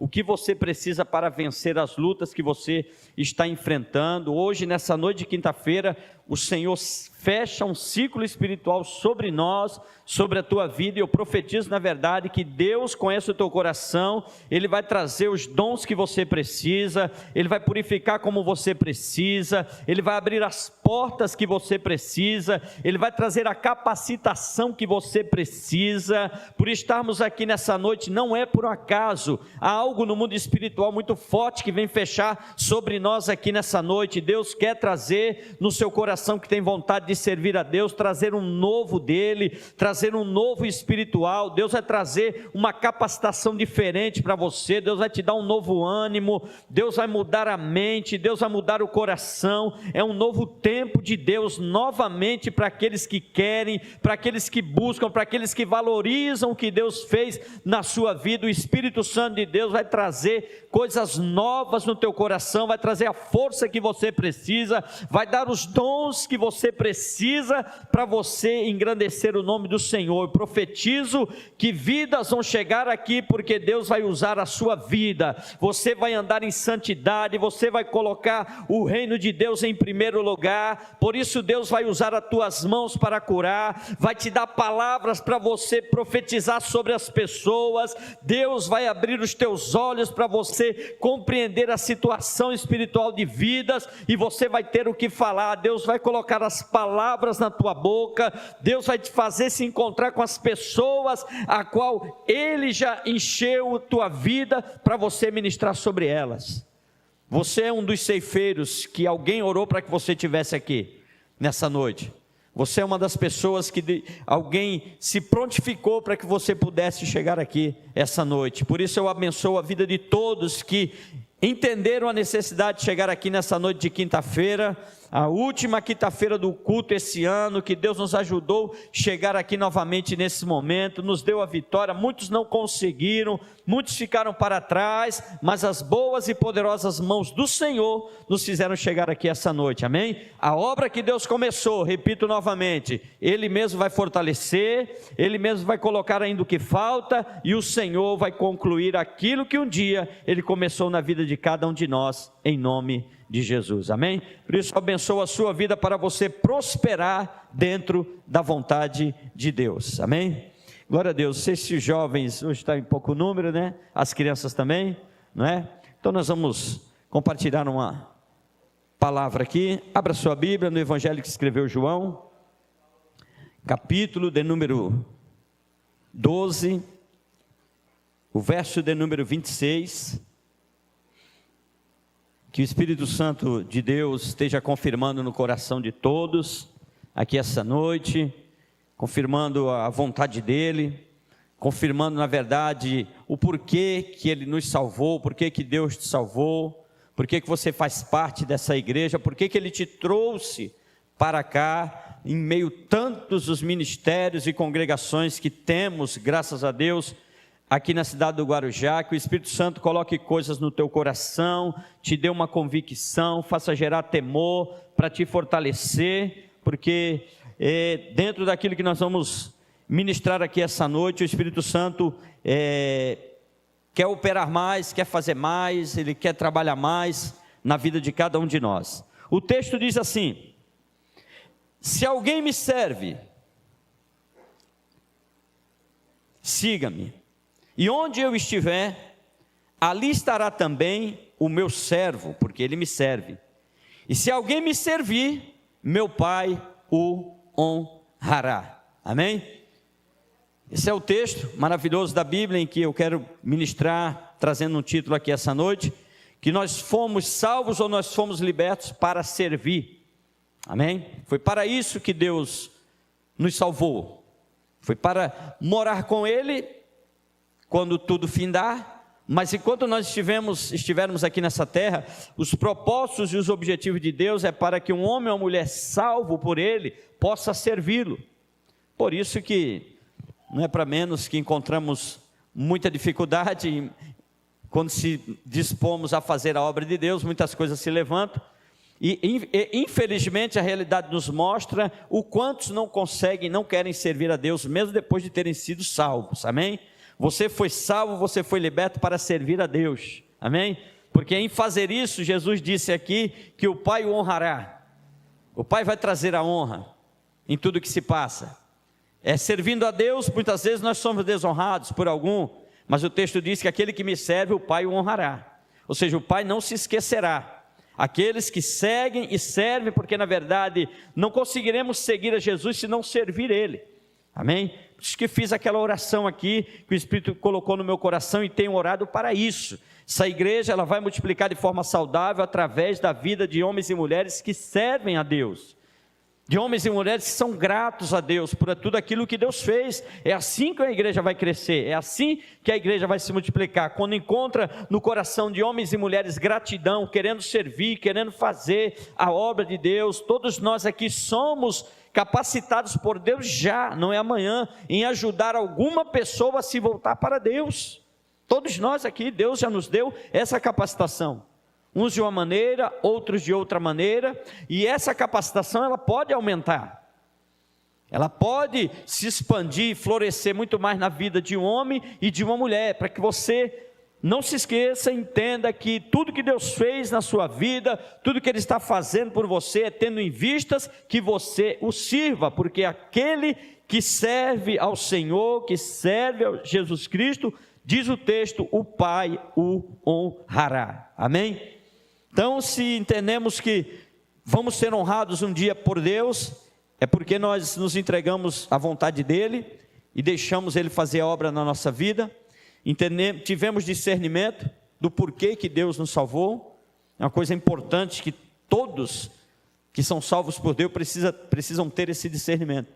o que você precisa para vencer as lutas que você está enfrentando. Hoje, nessa noite de quinta-feira, o Senhor fecha um ciclo espiritual sobre nós, sobre a tua vida, e eu profetizo na verdade que Deus conhece o teu coração, Ele vai trazer os dons que você precisa, Ele vai purificar como você precisa, Ele vai abrir as portas que você precisa, Ele vai trazer a capacitação que você precisa. Por estarmos aqui nessa noite, não é por acaso, há algo no mundo espiritual muito forte que vem fechar sobre nós aqui nessa noite. Deus quer trazer no seu coração que tem vontade de servir a Deus, trazer um novo dele, trazer um novo espiritual. Deus vai trazer uma capacitação diferente para você, Deus vai te dar um novo ânimo, Deus vai mudar a mente, Deus vai mudar o coração. É um novo tempo de Deus novamente para aqueles que querem, para aqueles que buscam, para aqueles que valorizam o que Deus fez na sua vida. O Espírito Santo de Deus vai trazer coisas novas no teu coração, vai trazer a força que você precisa, vai dar os dons que você precisa para você engrandecer o nome do Senhor. Eu profetizo que vidas vão chegar aqui, porque Deus vai usar a sua vida, você vai andar em santidade, você vai colocar o reino de Deus em primeiro lugar. Por isso Deus vai usar as tuas mãos para curar, vai te dar palavras para você profetizar sobre as pessoas. Deus vai abrir os teus olhos para você compreender a situação espiritual de vidas, e você vai ter o que falar. Deus vai colocar as palavras na tua boca, Deus vai te fazer se encontrar com as pessoas a qual Ele já encheu a tua vida para você ministrar sobre elas. Você é um dos ceifeiros que alguém orou para que você estivesse aqui nessa noite. Você é uma das pessoas que alguém se prontificou para que você pudesse chegar aqui essa noite. Por isso eu abençoo a vida de todos que entenderam a necessidade de chegar aqui nessa noite de quinta-feira, a última quinta-feira do culto esse ano, que Deus nos ajudou a chegar aqui novamente nesse momento, nos deu a vitória. Muitos não conseguiram, muitos ficaram para trás, mas as boas e poderosas mãos do Senhor nos fizeram chegar aqui essa noite, amém? A obra que Deus começou, repito novamente, Ele mesmo vai fortalecer, Ele mesmo vai colocar ainda o que falta, e o Senhor vai concluir aquilo que um dia Ele começou na vida de cada um de nós, em nome de Jesus, amém? Por isso eu abençoo a sua vida para você prosperar dentro da vontade de Deus, amém? Glória a Deus. Esses jovens, hoje está em pouco número, né? As crianças também, não é? Então nós vamos compartilhar uma palavra aqui. Abra sua Bíblia no Evangelho que escreveu João, capítulo de número 12, o verso de número 26, que o Espírito Santo de Deus esteja confirmando no coração de todos, aqui essa noite, confirmando a vontade dEle, confirmando na verdade o porquê que Ele nos salvou, porquê que Deus te salvou, porquê que você faz parte dessa igreja, porquê que Ele te trouxe para cá, em meio a tantos os ministérios e congregações que temos, graças a Deus, aqui na cidade do Guarujá. Que o Espírito Santo coloque coisas no teu coração, te dê uma convicção, faça gerar temor, para te fortalecer, porque dentro daquilo que nós vamos ministrar aqui essa noite, o Espírito Santo quer operar mais, quer fazer mais, Ele quer trabalhar mais na vida de cada um de nós. O texto diz assim: se alguém me serve, siga-me, e onde eu estiver, ali estará também o meu servo, porque ele me serve. E se alguém me servir, meu Pai o honrará. Amém? Esse é o texto maravilhoso da Bíblia em que eu quero ministrar, trazendo um título aqui essa noite, que nós fomos salvos ou nós fomos libertos para servir. Amém? Foi para isso que Deus nos salvou. Foi para morar com Ele quando tudo findar, mas enquanto nós estivermos aqui nessa terra, os propósitos e os objetivos de Deus é para que um homem ou uma mulher salvo por Ele possa servi-lo. Por isso que não é para menos que encontramos muita dificuldade quando se dispomos a fazer a obra de Deus, muitas coisas se levantam, e infelizmente a realidade nos mostra o quantos não conseguem, não querem servir a Deus, mesmo depois de terem sido salvos, amém? Você foi salvo, você foi liberto para servir a Deus, amém? Porque em fazer isso, Jesus disse aqui que o Pai o honrará. O Pai vai trazer a honra em tudo que se passa. Servindo a Deus, muitas vezes nós somos desonrados por algum, mas o texto diz que aquele que me serve, o Pai o honrará. Ou seja, o Pai não se esquecerá. Aqueles que seguem e servem, porque na verdade não conseguiremos seguir a Jesus se não servir Ele, amém? Por isso que fiz aquela oração aqui, que o Espírito colocou no meu coração e tenho orado para isso. Essa igreja, ela vai multiplicar de forma saudável através da vida de homens e mulheres que servem a Deus, de homens e mulheres que são gratos a Deus por tudo aquilo que Deus fez. É assim que a igreja vai crescer, é assim que a igreja vai se multiplicar, quando encontra no coração de homens e mulheres gratidão, querendo servir, querendo fazer a obra de Deus. Todos nós aqui somos capacitados por Deus já, não é amanhã, em ajudar alguma pessoa a se voltar para Deus. Todos nós aqui, Deus já nos deu essa capacitação. Uns de uma maneira, outros de outra maneira, e essa capacitação ela pode aumentar, ela pode se expandir e florescer muito mais na vida de um homem e de uma mulher, para que você não se esqueça, entenda que tudo que Deus fez na sua vida, tudo que Ele está fazendo por você, é tendo em vistas que você o sirva, porque aquele que serve ao Senhor, que serve a Jesus Cristo, diz o texto, o Pai o honrará, amém? Então, se entendemos que vamos ser honrados um dia por Deus, é porque nós nos entregamos à vontade dEle e deixamos Ele fazer a obra na nossa vida. Tivemos discernimento do porquê que Deus nos salvou. É uma coisa importante que todos que são salvos por Deus precisam ter esse discernimento.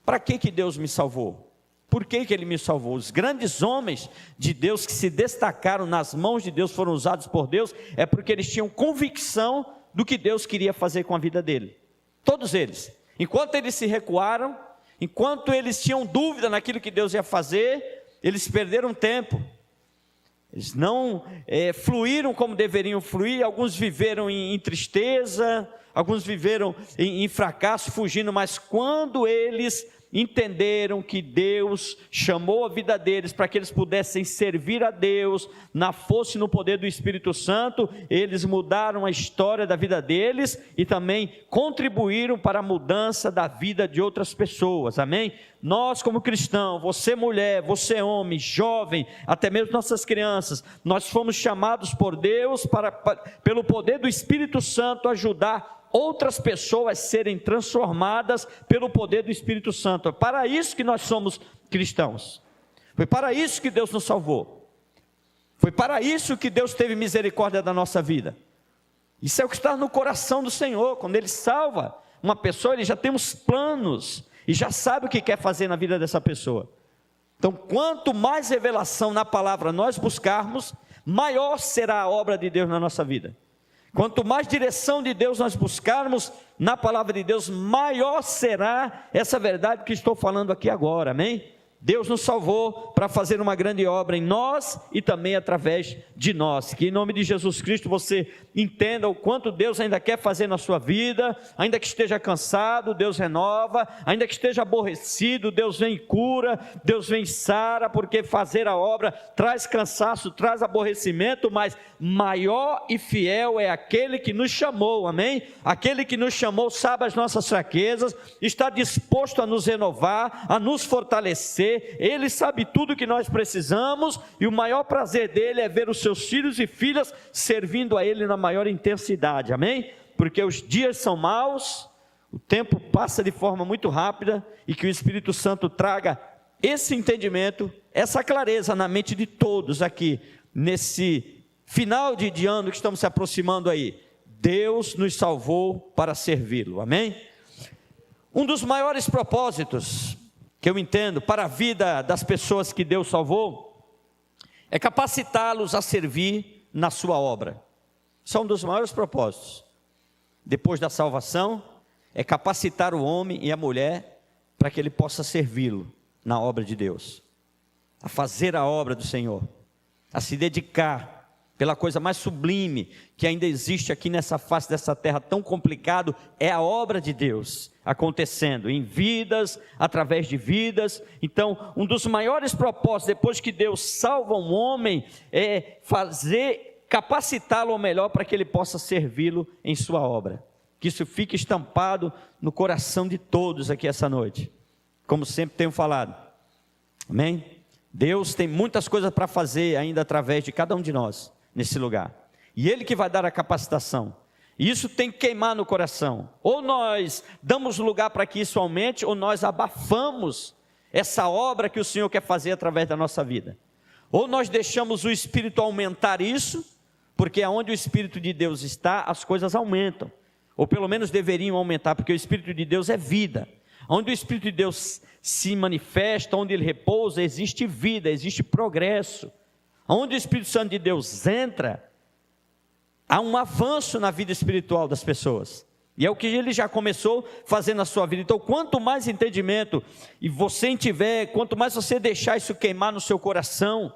Para que Deus me salvou? Por que Ele me salvou? Os grandes homens de Deus que se destacaram nas mãos de Deus, foram usados por Deus, é porque eles tinham convicção do que Deus queria fazer com a vida dele. Todos eles. Enquanto eles se recuaram, enquanto eles tinham dúvida naquilo que Deus ia fazer, eles perderam tempo. Eles não fluíram como deveriam fluir. Alguns viveram em tristeza, alguns viveram em fracasso, fugindo, mas quando eles entenderam que Deus chamou a vida deles para que eles pudessem servir a Deus na força e no poder do Espírito Santo, eles mudaram a história da vida deles e também contribuíram para a mudança da vida de outras pessoas, amém? Nós como cristãos, você mulher, você homem, jovem, até mesmo nossas crianças, nós fomos chamados por Deus pelo poder do Espírito Santo ajudar outras pessoas serem transformadas pelo poder do Espírito Santo. É para isso que nós somos cristãos. Foi para isso que Deus nos salvou. Foi para isso que Deus teve misericórdia da nossa vida. Isso é o que está no coração do Senhor. Quando Ele salva uma pessoa, Ele já tem os planos e já sabe o que quer fazer na vida dessa pessoa. Então, quanto mais revelação na palavra nós buscarmos, maior será a obra de Deus na nossa vida. Quanto mais direção de Deus nós buscarmos na palavra de Deus, maior será essa verdade que estou falando aqui agora, amém? Deus nos salvou para fazer uma grande obra em nós e também através de nós. Que em nome de Jesus Cristo você entenda o quanto Deus ainda quer fazer na sua vida. Ainda que esteja cansado, Deus renova. Ainda que esteja aborrecido, Deus vem e cura, Deus vem e sara, porque fazer a obra traz cansaço, traz aborrecimento, mas maior e fiel é aquele que nos chamou, amém? Aquele que nos chamou sabe as nossas fraquezas, está disposto a nos renovar, a nos fortalecer. Ele sabe tudo o que nós precisamos e o maior prazer dele é ver os seus filhos e filhas servindo a ele na maior intensidade, amém? Porque os dias são maus, o tempo passa de forma muito rápida e que o Espírito Santo traga esse entendimento, essa clareza na mente de todos aqui, nesse final de ano que estamos se aproximando aí. Deus nos salvou para servi-lo, amém? Um dos maiores propósitos que eu entendo para a vida das pessoas que Deus salvou, é capacitá-los a servir na sua obra. Isso é um dos maiores propósitos. Depois da salvação, é capacitar o homem e a mulher para que ele possa servi-lo na obra de Deus, a fazer a obra do Senhor, a se dedicar pela coisa mais sublime que ainda existe aqui nessa face dessa terra tão complicado, é a obra de Deus acontecendo em vidas, através de vidas. Então, um dos maiores propósitos, depois que Deus salva um homem, é capacitá-lo ao melhor para que ele possa servi-lo em sua obra. Que isso fique estampado no coração de todos aqui essa noite, como sempre tenho falado, amém? Deus tem muitas coisas para fazer ainda através de cada um de nós, nesse lugar, e Ele que vai dar a capacitação, e isso tem que queimar no coração. Ou nós damos lugar para que isso aumente, ou nós abafamos essa obra que o Senhor quer fazer através da nossa vida. Ou nós deixamos o Espírito aumentar isso, porque aonde o Espírito de Deus está, as coisas aumentam, ou pelo menos deveriam aumentar, porque o Espírito de Deus é vida. Onde o Espírito de Deus se manifesta, onde Ele repousa, existe vida, existe progresso. Onde o Espírito Santo de Deus entra, há um avanço na vida espiritual das pessoas, e é o que Ele já começou fazendo na sua vida. Então, quanto mais entendimento e você tiver, quanto mais você deixar isso queimar no seu coração,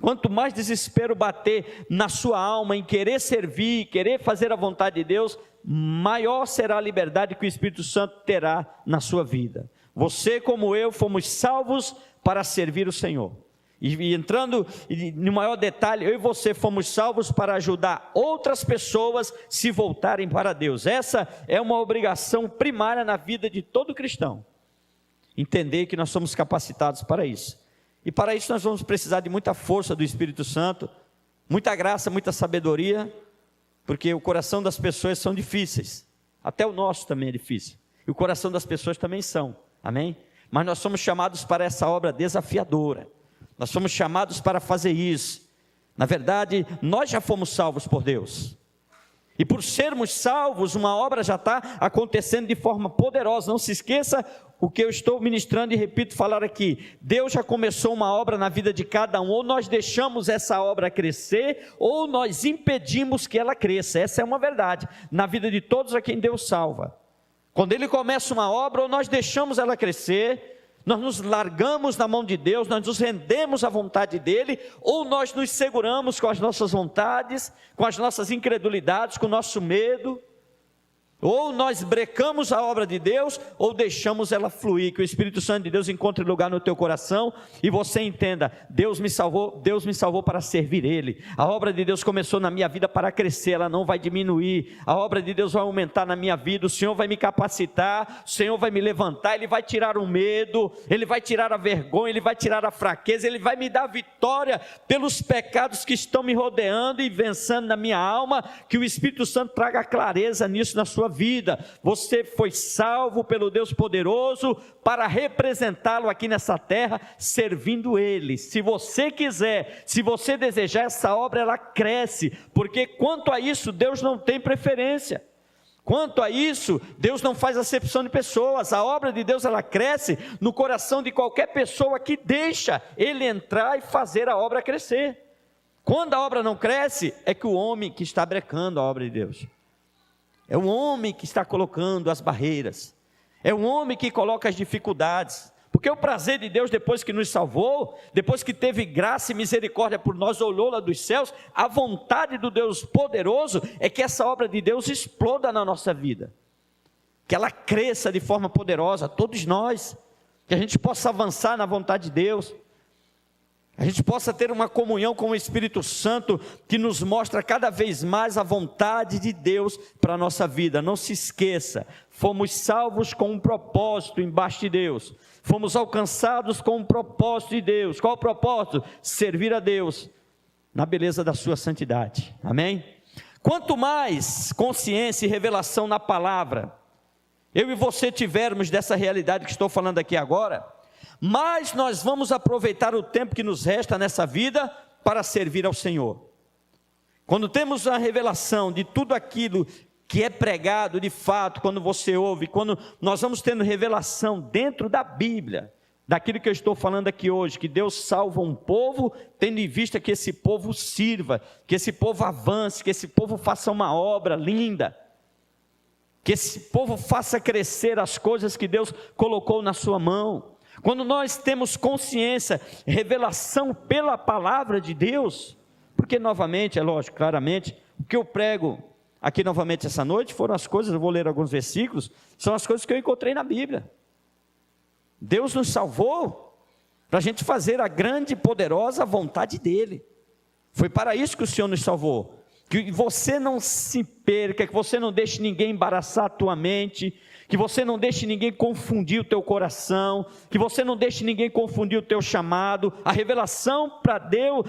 quanto mais desespero bater na sua alma em querer servir, querer fazer a vontade de Deus, maior será a liberdade que o Espírito Santo terá na sua vida. Você, como eu, fomos salvos para servir o Senhor. E entrando no maior detalhe, eu e você fomos salvos para ajudar outras pessoas se voltarem para Deus. Essa é uma obrigação primária na vida de todo cristão. Entender que nós somos capacitados para isso. E para isso nós vamos precisar de muita força do Espírito Santo, muita graça, muita sabedoria, porque o coração das pessoas são difíceis. Até o nosso também é difícil. E o coração das pessoas também são. Amém? Mas nós somos chamados para essa obra desafiadora. Nós somos chamados para fazer isso. Na verdade, nós já fomos salvos por Deus. E por sermos salvos, uma obra já está acontecendo de forma poderosa. Não se esqueça o que eu estou ministrando e repito falar aqui. Deus já começou uma obra na vida de cada um. Ou nós deixamos essa obra crescer, ou nós impedimos que ela cresça. Essa é uma verdade na vida de todos a quem Deus salva. Quando Ele começa uma obra, ou nós deixamos ela crescer, nós nos largamos na mão de Deus, nós nos rendemos à vontade dEle, ou nós nos seguramos com as nossas vontades, com as nossas incredulidades, com o nosso medo, ou nós brecamos a obra de Deus, ou deixamos ela fluir, que o Espírito Santo de Deus encontre lugar no teu coração, e você entenda, Deus me salvou para servir Ele. A obra de Deus começou na minha vida para crescer, ela não vai diminuir. A obra de Deus vai aumentar na minha vida, o Senhor vai me capacitar, o Senhor vai me levantar, Ele vai tirar o medo, Ele vai tirar a vergonha, Ele vai tirar a fraqueza, Ele vai me dar vitória pelos pecados que estão me rodeando e vencendo na minha alma. Que o Espírito Santo traga clareza nisso na sua vida. Você foi salvo pelo Deus poderoso para representá-lo aqui nessa terra, servindo Ele. Se você quiser, se você desejar, essa obra ela cresce, porque quanto a isso Deus não tem preferência. Quanto a isso, Deus não faz acepção de pessoas. A obra de Deus ela cresce no coração de qualquer pessoa que deixa Ele entrar e fazer a obra crescer. Quando a obra não cresce, é que o homem que está brecando a obra de Deus. É o homem que está colocando as barreiras, é o homem que coloca as dificuldades, porque o prazer de Deus, depois que nos salvou, depois que teve graça e misericórdia por nós, olhou lá dos céus, a vontade do Deus poderoso é que essa obra de Deus exploda na nossa vida, que ela cresça de forma poderosa, todos nós, que a gente possa avançar na vontade de Deus, a gente possa ter uma comunhão com o Espírito Santo, que nos mostra cada vez mais a vontade de Deus para a nossa vida. Não se esqueça, fomos salvos com um propósito embaixo de Deus, fomos alcançados com um propósito de Deus. Qual o propósito? Servir a Deus, na beleza da sua santidade, amém? Quanto mais consciência e revelação na palavra, eu e você tivermos dessa realidade que estou falando aqui agora, mas nós vamos aproveitar o tempo que nos resta nessa vida para servir ao Senhor. Quando temos a revelação de tudo aquilo que é pregado de fato, quando você ouve, quando nós vamos tendo revelação dentro da Bíblia, daquilo que eu estou falando aqui hoje, que Deus salva um povo, tendo em vista que esse povo sirva, que esse povo avance, que esse povo faça uma obra linda, que esse povo faça crescer as coisas que Deus colocou na sua mão. Quando nós temos consciência, revelação pela palavra de Deus, Porque novamente, é lógico, claramente, o que eu prego aqui novamente essa noite foram as coisas, eu vou ler alguns versículos, são as coisas que eu encontrei na Bíblia. Deus nos salvou para a gente fazer a grande e poderosa vontade dEle. Foi para isso que o Senhor nos salvou. Que você não se perca, que você não deixe ninguém embaraçar a tua mente, que você não deixe ninguém confundir o teu coração, que você não deixe ninguém confundir o teu chamado. A revelação para Deus,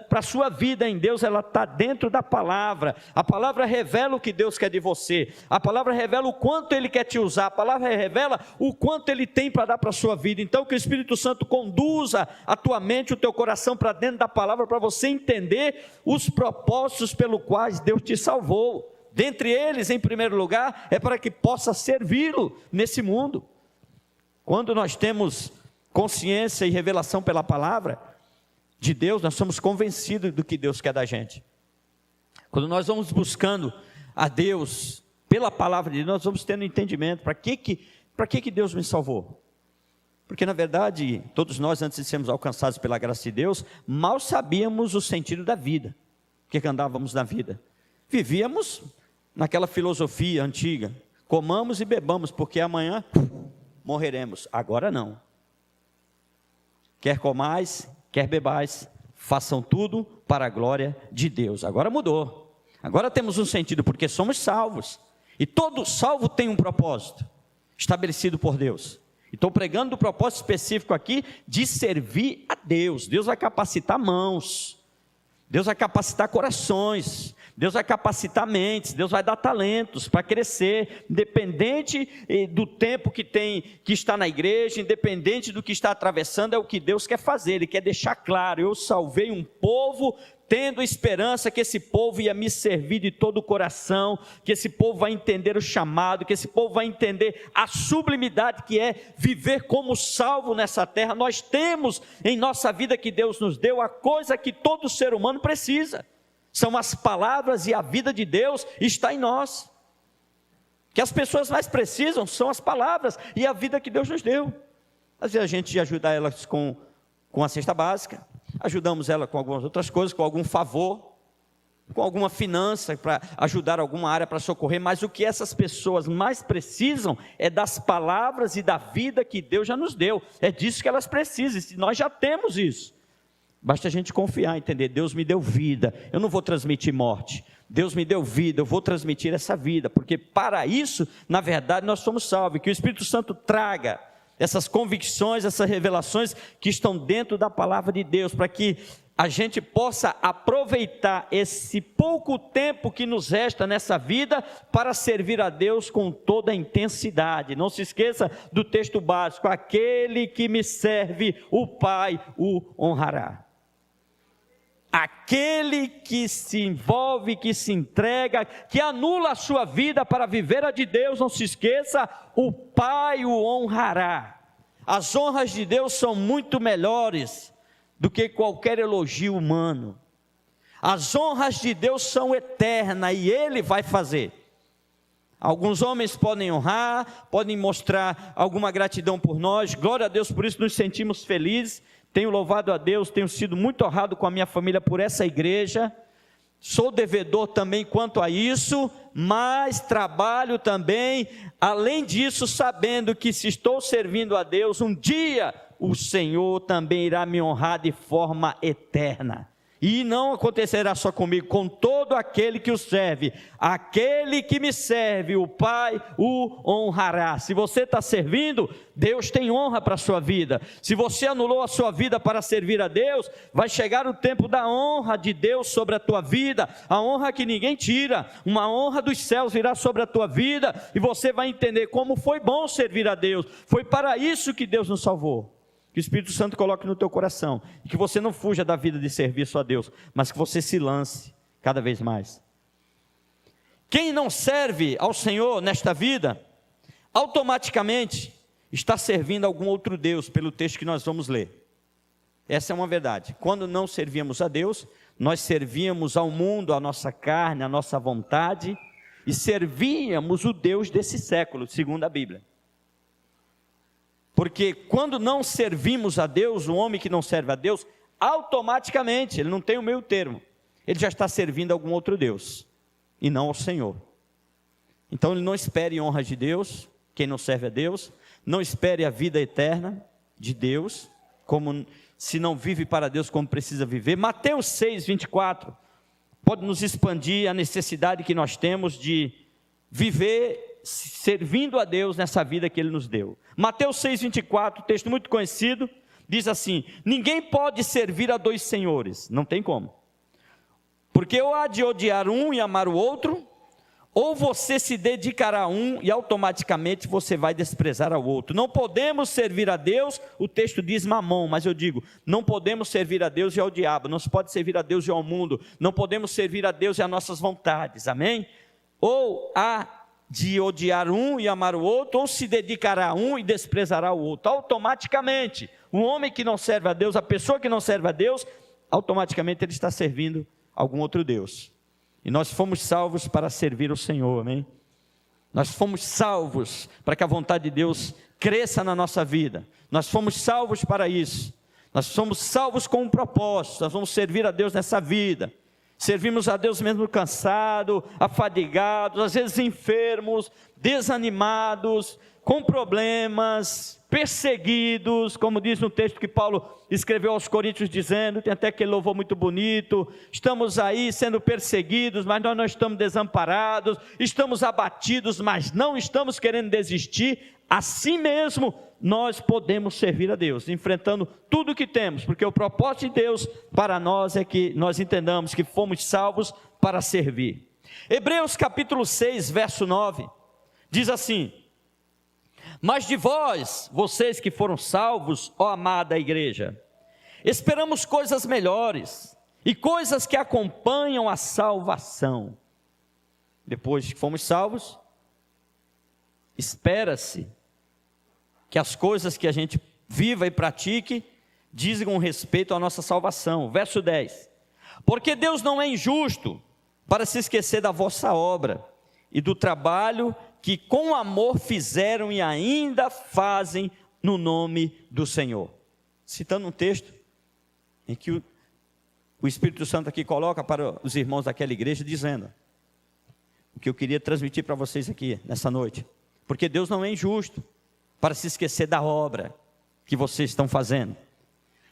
para a sua vida em Deus, ela está dentro da palavra. A palavra revela o que Deus quer de você, a palavra revela o quanto Ele quer te usar, a palavra revela o quanto Ele tem para dar para a sua vida. Então que o Espírito Santo conduza a tua mente, o teu coração para dentro da palavra, para você entender os propósitos pelos quais Deus te salvou. Dentre eles, em primeiro lugar, é para que possa servi-lo nesse mundo. Quando nós temos consciência e revelação pela palavra de Deus, nós somos convencidos do que Deus quer da gente. Quando nós vamos buscando a Deus pela palavra de Deus, nós vamos tendo entendimento. Para que Deus me salvou? Porque na verdade, todos nós, antes de sermos alcançados pela graça de Deus, mal sabíamos o sentido da vida. Por que andávamos na vida? Vivíamos naquela filosofia antiga, comamos e bebamos, porque amanhã morreremos. Agora não. Quer comais, quer bebais, façam tudo para a glória de Deus. Agora mudou. Agora temos um sentido, porque somos salvos. E todo salvo tem um propósito estabelecido por Deus. Estou pregando do propósito específico aqui de servir a Deus. Deus vai capacitar mãos, Deus vai capacitar corações, Deus vai capacitar mentes, Deus vai dar talentos para crescer, independente do tempo que está na igreja, independente do que está atravessando, é o que Deus quer fazer. Ele quer deixar claro: eu salvei um povo, tendo esperança que esse povo ia me servir de todo o coração, que esse povo vai entender o chamado, que esse povo vai entender a sublimidade que é viver como salvo nessa terra. Nós temos em nossa vida que Deus nos deu a coisa que todo ser humano precisa, são as palavras, e a vida de Deus está em nós. Que as pessoas mais precisam são as palavras e a vida que Deus nos deu. Às vezes a gente ajuda elas com a cesta básica, ajudamos ela com algumas outras coisas, com algum favor, com alguma finança para ajudar alguma área, para socorrer, mas o que essas pessoas mais precisam é das palavras e da vida que Deus já nos deu. É disso que elas precisam, e nós já temos isso. Basta a gente confiar, entender: Deus me deu vida, eu não vou transmitir morte. Deus me deu vida, eu vou transmitir essa vida, porque para isso, na verdade, nós somos salvos. Que o Espírito Santo traga essas convicções, essas revelações que estão dentro da palavra de Deus, para que a gente possa aproveitar esse pouco tempo que nos resta nessa vida para servir a Deus com toda a intensidade. Não se esqueça do texto básico: aquele que me serve, o Pai o honrará. Aquele que se envolve, que se entrega, que anula a sua vida para viver a de Deus, não se esqueça, o Pai o honrará. As honras de Deus são muito melhores do que qualquer elogio humano. As honras de Deus são eternas e Ele vai fazer. Alguns homens podem honrar, podem mostrar alguma gratidão por nós, glória a Deus, por isso nos sentimos felizes. Tenho louvado a Deus, tenho sido muito honrado com a minha família por essa igreja. Sou devedor também quanto a isso, mas trabalho também, além disso, sabendo que se estou servindo a Deus, um dia o Senhor também irá me honrar de forma eterna. E não acontecerá só comigo, com todo aquele que o serve. Aquele que me serve, o Pai o honrará. Se você está servindo, Deus tem honra para a sua vida. Se você anulou a sua vida para servir a Deus, vai chegar o tempo da honra de Deus sobre a tua vida, a honra que ninguém tira, uma honra dos céus virá sobre a tua vida, e você vai entender como foi bom servir a Deus. Foi para isso que Deus nos salvou. Que o Espírito Santo coloque no teu coração, e que você não fuja da vida de serviço a Deus, mas que você se lance cada vez mais. Quem não serve ao Senhor nesta vida, automaticamente está servindo a algum outro Deus, pelo texto que nós vamos ler. Essa é uma verdade. Quando não servíamos a Deus, nós servíamos ao mundo, à nossa carne, à nossa vontade, e servíamos o Deus desse século, segundo a Bíblia. Porque quando não servimos a Deus, o homem que não serve a Deus, automaticamente, ele não tem o meio termo, ele já está servindo a algum outro Deus, e não ao Senhor. Então ele não espere honra de Deus, quem não serve a Deus, não espere a vida eterna de Deus, como se não vive para Deus como precisa viver. Mateus 6, 24, pode nos expandir a necessidade que nós temos de viver servindo a Deus nessa vida que Ele nos deu. Mateus 6, 24, texto muito conhecido, diz assim: ninguém pode servir a dois senhores, não tem como, porque ou há de odiar um e amar o outro, ou você se dedicará a um e automaticamente você vai desprezar ao outro. Não podemos servir a Deus, o texto diz mamon, mas eu digo, não podemos servir a Deus e ao diabo, não se pode servir a Deus e ao mundo, não podemos servir a Deus e às nossas vontades, amém? Ou há de odiar um e amar o outro, ou se dedicará a um e desprezará o outro. Automaticamente, o homem que não serve a Deus, a pessoa que não serve a Deus, automaticamente ele está servindo algum outro Deus. E nós fomos salvos para servir o Senhor, amém? Nós fomos salvos para que a vontade de Deus cresça na nossa vida. Nós fomos salvos para isso. Nós somos salvos com um propósito. Nós vamos servir a Deus nessa vida. Servimos a Deus mesmo cansado, afadigados, às vezes enfermos, desanimados, com problemas, perseguidos, como diz no texto que Paulo escreveu aos Coríntios, dizendo, tem até aquele louvor muito bonito, estamos aí sendo perseguidos, mas nós não estamos desamparados, estamos abatidos, mas não estamos querendo desistir. Assim mesmo nós podemos servir a Deus, enfrentando tudo o que temos, porque o propósito de Deus para nós é que nós entendamos que fomos salvos para servir. Hebreus capítulo 6, verso 9, diz assim: mas de vós, vocês que foram salvos, ó amada igreja, esperamos coisas melhores, e coisas que acompanham a salvação. Depois que fomos salvos, espera-se que as coisas que a gente viva e pratique dizem respeito à nossa salvação. Verso 10: porque Deus não é injusto para se esquecer da vossa obra e do trabalho que com amor fizeram e ainda fazem no nome do Senhor. Citando um texto em que o Espírito Santo aqui coloca para os irmãos daquela igreja, dizendo o que eu queria transmitir para vocês aqui nessa noite. Porque Deus não é injusto para se esquecer da obra que vocês estão fazendo.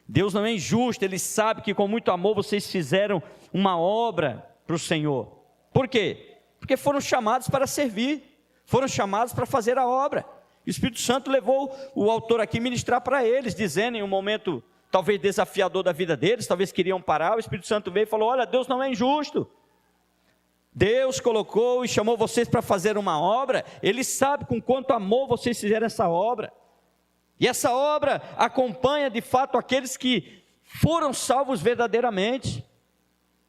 Deus não é injusto, Ele sabe que com muito amor vocês fizeram uma obra para o Senhor. Por quê? Porque foram chamados para servir, foram chamados para fazer a obra. E o Espírito Santo levou o autor aqui ministrar para eles, dizendo em um momento talvez desafiador da vida deles, talvez queriam parar, o Espírito Santo veio e falou: olha, Deus não é injusto. Deus colocou e chamou vocês para fazer uma obra, Ele sabe com quanto amor vocês fizeram essa obra, e essa obra acompanha de fato aqueles que foram salvos verdadeiramente.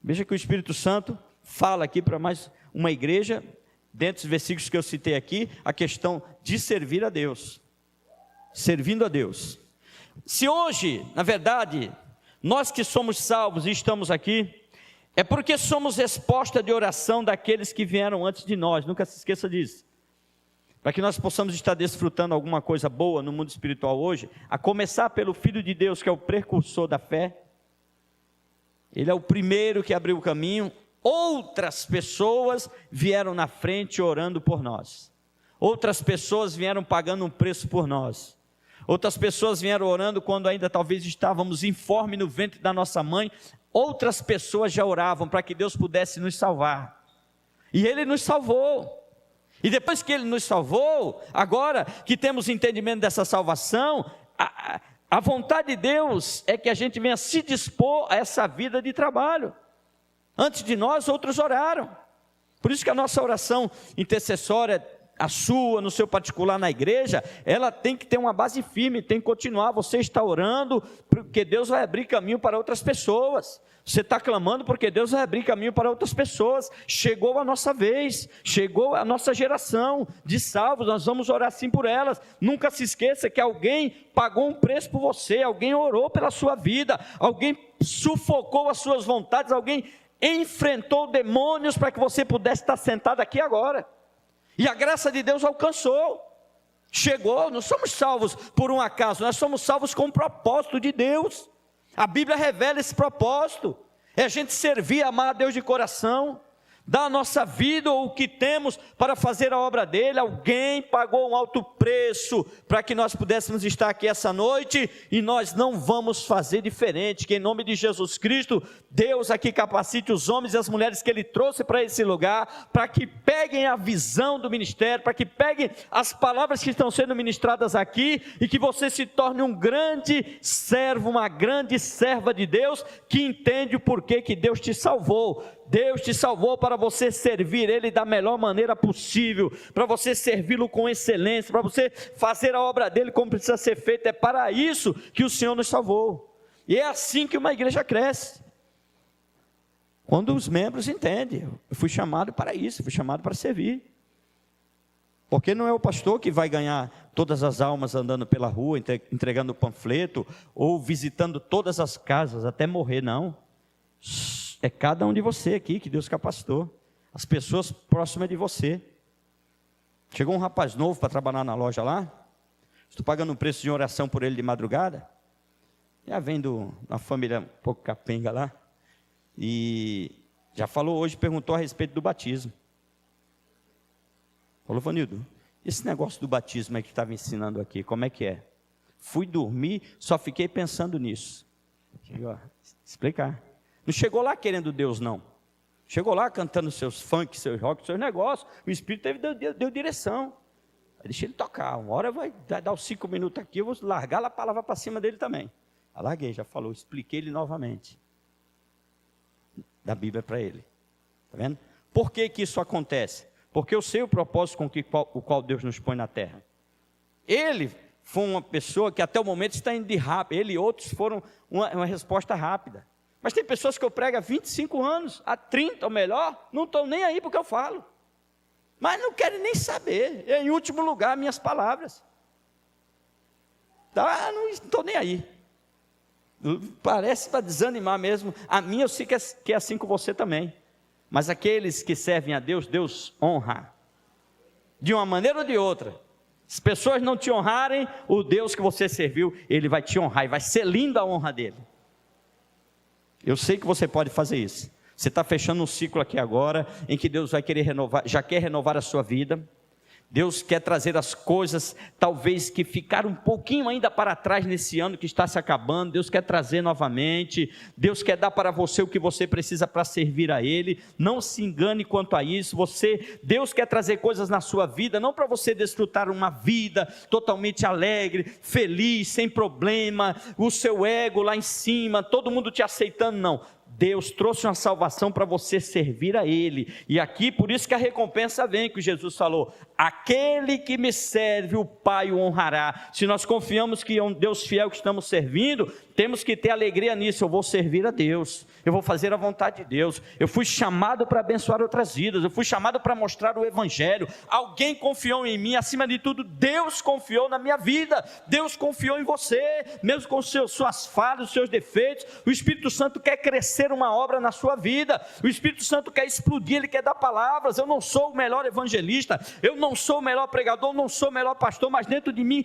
Veja que o Espírito Santo fala aqui para mais uma igreja, dentro dos versículos que eu citei aqui, a questão de servir a Deus, servindo a Deus. Se hoje, na verdade, nós que somos salvos e estamos aqui, é porque somos resposta de oração daqueles que vieram antes de nós, nunca se esqueça disso. Para que nós possamos estar desfrutando alguma coisa boa no mundo espiritual hoje, a começar pelo Filho de Deus, que é o precursor da fé, Ele é o primeiro que abriu o caminho. Outras pessoas vieram na frente orando por nós, outras pessoas vieram pagando um preço por nós, outras pessoas vieram orando quando ainda talvez estávamos informes no ventre da nossa mãe. Outras pessoas já oravam para que Deus pudesse nos salvar, e Ele nos salvou. E depois que Ele nos salvou, agora que temos entendimento dessa salvação, a vontade de Deus é que a gente venha se dispor a essa vida de trabalho. Antes de nós, outros oraram. Por isso que a nossa oração intercessória, a sua, no seu particular na igreja, ela tem que ter uma base firme, tem que continuar. Você está orando porque Deus vai abrir caminho para outras pessoas. Você está clamando porque Deus vai abrir caminho para outras pessoas. Chegou a nossa vez, chegou a nossa geração de salvos, nós vamos orar sim por elas. Nunca se esqueça que alguém pagou um preço por você, alguém orou pela sua vida, alguém sufocou as suas vontades, alguém enfrentou demônios para que você pudesse estar sentado aqui agora, e a graça de Deus alcançou, chegou. Não somos salvos por um acaso, nós somos salvos com o propósito de Deus. A Bíblia revela esse propósito, é a gente servir, amar a Deus de coração, dar a nossa vida ou o que temos para fazer a obra dele. Alguém pagou um alto preço para que nós pudéssemos estar aqui essa noite, e nós não vamos fazer diferente. Que em nome de Jesus Cristo, Deus aqui capacite os homens e as mulheres que Ele trouxe para esse lugar, para que peguem a visão do ministério, para que peguem as palavras que estão sendo ministradas aqui, e que você se torne um grande servo, uma grande serva de Deus, que entende o porquê que Deus te salvou. Deus te salvou para você servir Ele da melhor maneira possível, para você servi-lo com excelência, para você fazer a obra dEle como precisa ser feita. É para isso que o Senhor nos salvou, e é assim que uma igreja cresce, quando os membros entendem: eu fui chamado para isso, eu fui chamado para servir. Porque não é o pastor que vai ganhar todas as almas andando pela rua, entregando panfleto, ou visitando todas as casas até morrer, não. É cada um de você aqui que Deus capacitou, as pessoas próximas de você. Chegou um rapaz novo para trabalhar na loja lá, estou pagando um preço de oração por ele de madrugada, já vem de uma família um pouco capenga lá, e já falou hoje, perguntou a respeito do batismo. Falou: Vanildo, esse negócio do batismo aí que estava ensinando aqui, como é que é? Fui dormir, só fiquei pensando nisso. Chegou a explicar. Não chegou lá querendo Deus, não. Chegou lá cantando seus funk, seus rock, seus negócios. O Espírito deu direção. Aí deixa ele tocar. Uma hora vai dar os 5 minutos aqui, eu vou largar a palavra para cima dele também. Alarguei, já falou, expliquei-lhe novamente da Bíblia para ele. Está vendo? Por que que isso acontece? Porque eu sei o propósito com o qual Deus nos põe na terra. Ele foi uma pessoa que até o momento está indo de rápido. Ele e outros foram uma resposta rápida. Mas tem pessoas que eu prego há 25 anos, há 30 ou melhor, não estão nem aí porque eu falo. Mas não querem nem saber. Em último lugar, minhas palavras. Tá, não estou nem aí. Parece para desanimar mesmo. A minha eu sei que é assim com você também. Mas aqueles que servem a Deus, Deus honra. De uma maneira ou de outra. Se as pessoas não te honrarem, o Deus que você serviu, Ele vai te honrar. E vai ser linda a honra dEle. Eu sei que você pode fazer isso. Você está fechando um ciclo aqui agora, em que Deus vai querer renovar, já quer renovar a sua vida. Deus quer trazer as coisas, talvez que ficaram um pouquinho ainda para trás nesse ano que está se acabando. Deus quer trazer novamente. Deus quer dar para você o que você precisa para servir a Ele. Não se engane quanto a isso. Deus quer trazer coisas na sua vida, não para você desfrutar uma vida totalmente alegre, feliz, sem problema, o seu ego lá em cima, todo mundo te aceitando, não. Deus trouxe uma salvação para você servir a Ele, e aqui por isso que a recompensa vem, que Jesus falou: aquele que me serve, o Pai o honrará. Se nós confiamos que é um Deus fiel que estamos servindo, temos que ter alegria nisso. Eu vou servir a Deus, eu vou fazer a vontade de Deus, eu fui chamado para abençoar outras vidas, eu fui chamado para mostrar o Evangelho. Alguém confiou em mim, acima de tudo, Deus confiou na minha vida, Deus confiou em você, mesmo com suas falhas, os seus defeitos. O Espírito Santo quer crescer uma obra na sua vida, o Espírito Santo quer explodir, Ele quer dar palavras. Eu não sou o melhor evangelista, eu não sou o melhor pregador, não sou o melhor pastor, mas dentro de mim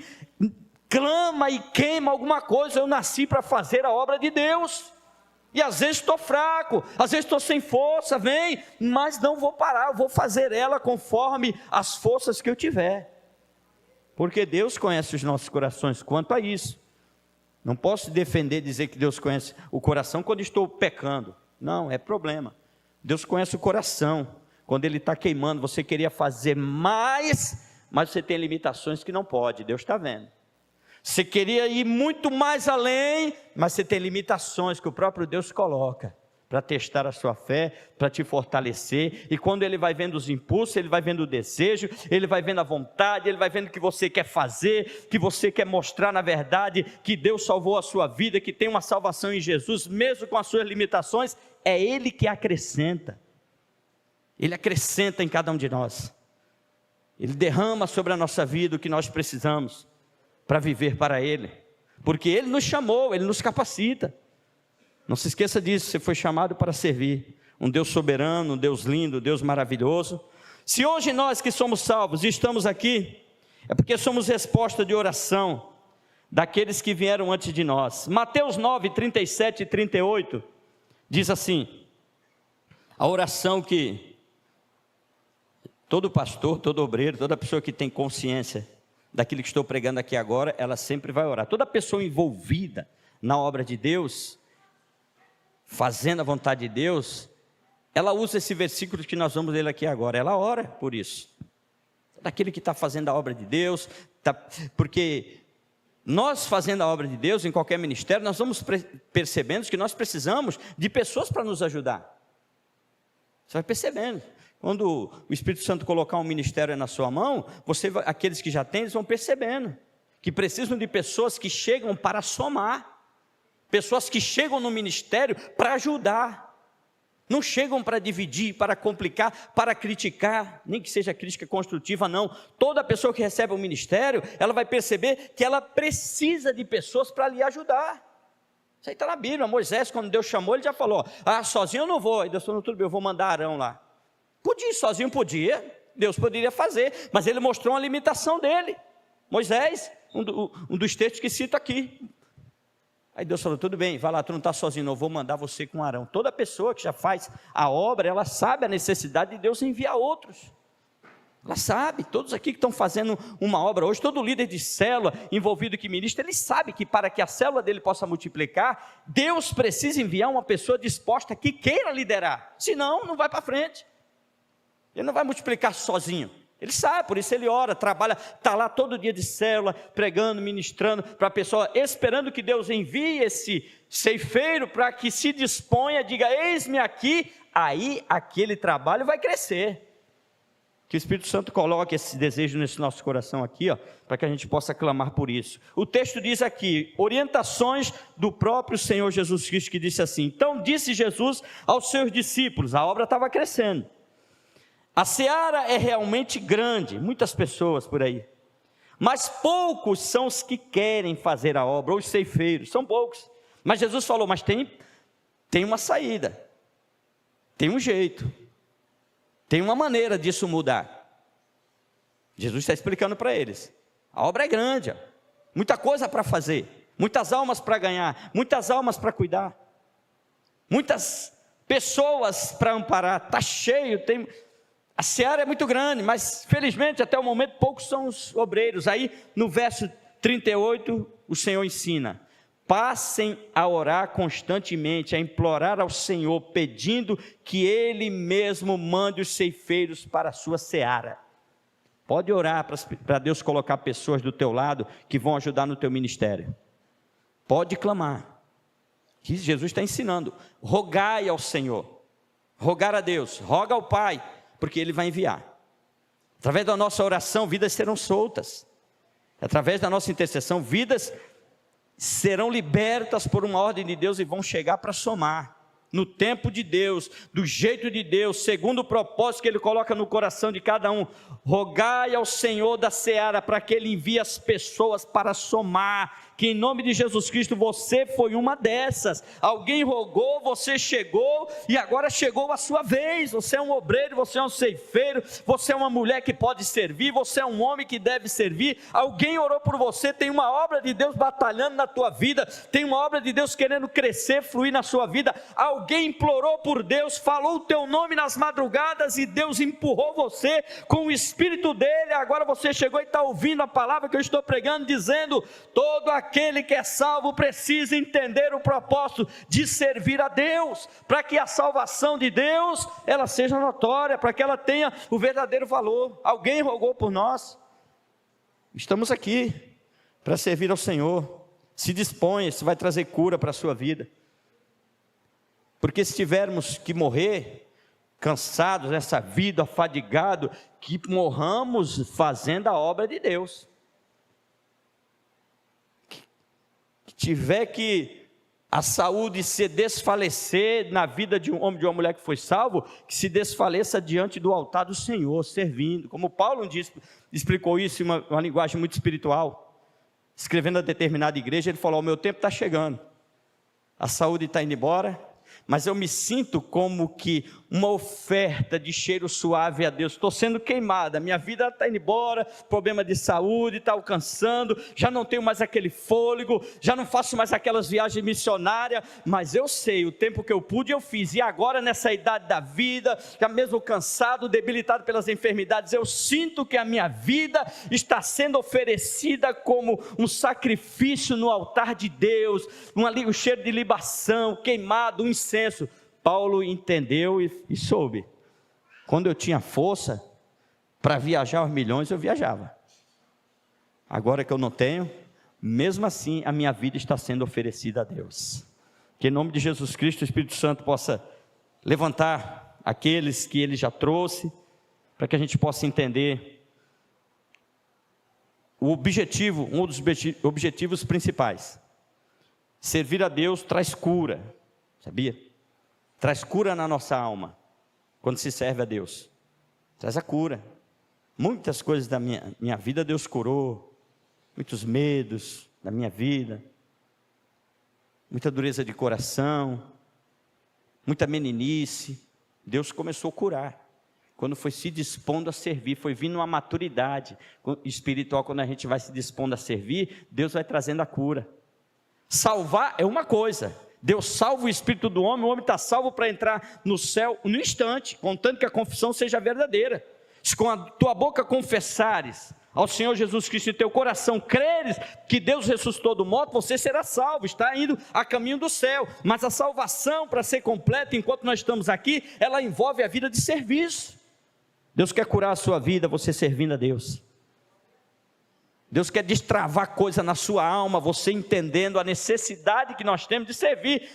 clama e queima alguma coisa. Eu nasci para fazer a obra de Deus, e às vezes estou fraco, às vezes estou sem força, mas não vou parar, eu vou fazer ela conforme as forças que eu tiver, porque Deus conhece os nossos corações quanto a isso. Não posso defender, dizer que Deus conhece o coração quando estou pecando, não, é problema. Deus conhece o coração, quando Ele está queimando, você queria fazer mais, mas você tem limitações que não pode, Deus está vendo. Você queria ir muito mais além, mas você tem limitações que o próprio Deus coloca para testar a sua fé, para te fortalecer. E quando Ele vai vendo os impulsos, Ele vai vendo o desejo, Ele vai vendo a vontade, Ele vai vendo o que você quer fazer, que você quer mostrar na verdade, que Deus salvou a sua vida, que tem uma salvação em Jesus, mesmo com as suas limitações. É Ele que acrescenta. Ele acrescenta em cada um de nós. Ele derrama sobre a nossa vida o que nós precisamos para viver para Ele, porque Ele nos chamou, Ele nos capacita. Não se esqueça disso, você foi chamado para servir um Deus soberano, um Deus lindo, um Deus maravilhoso. Se hoje nós que somos salvos e estamos aqui, é porque somos resposta de oração daqueles que vieram antes de nós. Mateus 9, 37 e 38, Diz assim, a oração que todo pastor, todo obreiro, toda pessoa que tem consciência daquilo que estou pregando aqui agora, ela sempre vai orar. Toda pessoa envolvida na obra de Deus, fazendo a vontade de Deus, ela usa esse versículo que nós vamos ler aqui agora, ela ora por isso. Daquele que está fazendo a obra de Deus, porque nós fazendo a obra de Deus em qualquer ministério, nós vamos percebendo que nós precisamos de pessoas para nos ajudar. Você vai percebendo. Quando o Espírito Santo colocar um ministério na sua mão, aqueles que já têm, eles vão percebendo que precisam de pessoas que chegam para somar, pessoas que chegam no ministério para ajudar, não chegam para dividir, para complicar, para criticar, nem que seja crítica construtiva, não. Toda pessoa que recebe um ministério, ela vai perceber que ela precisa de pessoas para lhe ajudar. Isso aí está na Bíblia. Moisés, quando Deus chamou, ele já falou, sozinho eu não vou. Aí Deus falou, tudo bem, eu vou mandar Arão lá. Podia ir sozinho, podia, Deus poderia fazer, mas ele mostrou uma limitação dele. Moisés, um dos textos que cito aqui. Aí Deus falou, tudo bem, vai lá, tu não está sozinho, não, eu vou mandar você com Arão. Toda pessoa que já faz a obra, ela sabe a necessidade de Deus enviar outros. Ela sabe, todos aqui que estão fazendo uma obra hoje, todo líder de célula envolvido que ministra, ele sabe que para que a célula dele possa multiplicar, Deus precisa enviar uma pessoa disposta que queira liderar, senão não vai para frente. Ele não vai multiplicar sozinho. Ele sabe, por isso ele ora, trabalha, está lá todo dia de célula, pregando, ministrando para a pessoa, esperando que Deus envie esse ceifeiro para que se disponha, diga, eis-me aqui, aí aquele trabalho vai crescer. Que o Espírito Santo coloque esse desejo nesse nosso coração aqui, para que a gente possa clamar por isso. O texto diz aqui, orientações do próprio Senhor Jesus Cristo, que disse assim, então disse Jesus aos seus discípulos, a obra estava crescendo. A seara é realmente grande, muitas pessoas por aí, mas poucos são os que querem fazer a obra, ou os ceifeiros, são poucos. Mas Jesus falou, mas tem uma saída, tem um jeito, tem uma maneira disso mudar. Jesus está explicando para eles, a obra é grande, muita coisa para fazer, muitas almas para ganhar, muitas almas para cuidar, muitas pessoas para amparar, está cheio, a seara é muito grande, mas felizmente até o momento poucos são os obreiros. Aí no verso 38 o Senhor ensina, passem a orar constantemente, a implorar ao Senhor, pedindo que Ele mesmo mande os ceifeiros para a sua seara. Pode orar para Deus colocar pessoas do teu lado que vão ajudar no teu ministério. Pode clamar, que Jesus está ensinando, rogai ao Senhor, rogar a Deus, roga ao Pai, porque Ele vai enviar. Através da nossa oração, vidas serão soltas. Através da nossa intercessão, vidas serão libertas por uma ordem de Deus e vão chegar para somar. No tempo de Deus, do jeito de Deus, segundo o propósito que Ele coloca no coração de cada um. Rogai ao Senhor da seara para que Ele envie as pessoas para somar, que em nome de Jesus Cristo você foi uma dessas. Alguém rogou, você chegou e agora chegou a sua vez. Você é um obreiro, você é um ceifeiro, você é uma mulher que pode servir, você é um homem que deve servir. Alguém orou por você, tem uma obra de Deus batalhando na tua vida, tem uma obra de Deus querendo crescer, fluir na sua vida. Alguém implorou por Deus, falou o teu nome nas madrugadas e Deus empurrou você com o Espírito dele. Agora você chegou e está ouvindo a palavra que eu estou pregando, dizendo, todo aquele que é salvo precisa entender o propósito de servir a Deus, para que a salvação de Deus, ela seja notória, para que ela tenha o verdadeiro valor. Alguém rogou por nós, estamos aqui para servir ao Senhor. Se disponha, isso vai trazer cura para a sua vida, porque se tivermos que morrer, cansados nessa vida, afadigados, que morramos fazendo a obra de Deus. Que tiver que a saúde se desfalecer na vida de um homem, de uma mulher que foi salvo, que se desfaleça diante do altar do Senhor, servindo. Como Paulo explicou isso em uma linguagem muito espiritual, escrevendo a determinada igreja, ele falou, o meu tempo está chegando, a saúde está indo embora, mas eu me sinto como que uma oferta de cheiro suave a Deus. Estou sendo queimada, minha vida está indo embora, problema de saúde, está alcançando, já não tenho mais aquele fôlego, já não faço mais aquelas viagens missionárias, mas eu sei, o tempo que eu pude eu fiz, e agora nessa idade da vida, já mesmo cansado, debilitado pelas enfermidades, eu sinto que a minha vida está sendo oferecida como um sacrifício no altar de Deus, um cheiro de libação, queimado, um incenso. Paulo entendeu e soube. Quando eu tinha força para viajar aos milhões, eu viajava. Agora que eu não tenho, mesmo assim a minha vida está sendo oferecida a Deus. Que em nome de Jesus Cristo o Espírito Santo possa levantar aqueles que Ele já trouxe, para que a gente possa entender o objetivo, um dos objetivos principais. Servir a Deus traz cura, sabia? Traz cura na nossa alma, quando se serve a Deus, traz a cura. Muitas coisas da minha vida Deus curou, muitos medos da minha vida, muita dureza de coração, muita meninice, Deus começou a curar, quando foi se dispondo a servir, foi vindo uma maturidade espiritual, quando a gente vai se dispondo a servir, Deus vai trazendo a cura. Salvar é uma coisa, Deus salva o espírito do homem, o homem está salvo para entrar no céu no instante, contanto que a confissão seja verdadeira. Se com a tua boca confessares ao Senhor Jesus Cristo e teu coração creres que Deus ressuscitou do morto, você será salvo, está indo a caminho do céu. Mas a salvação, para ser completa, enquanto nós estamos aqui, ela envolve a vida de serviço. Deus quer curar a sua vida, você servindo a Deus. Deus quer destravar coisa na sua alma, você entendendo a necessidade que nós temos de servir,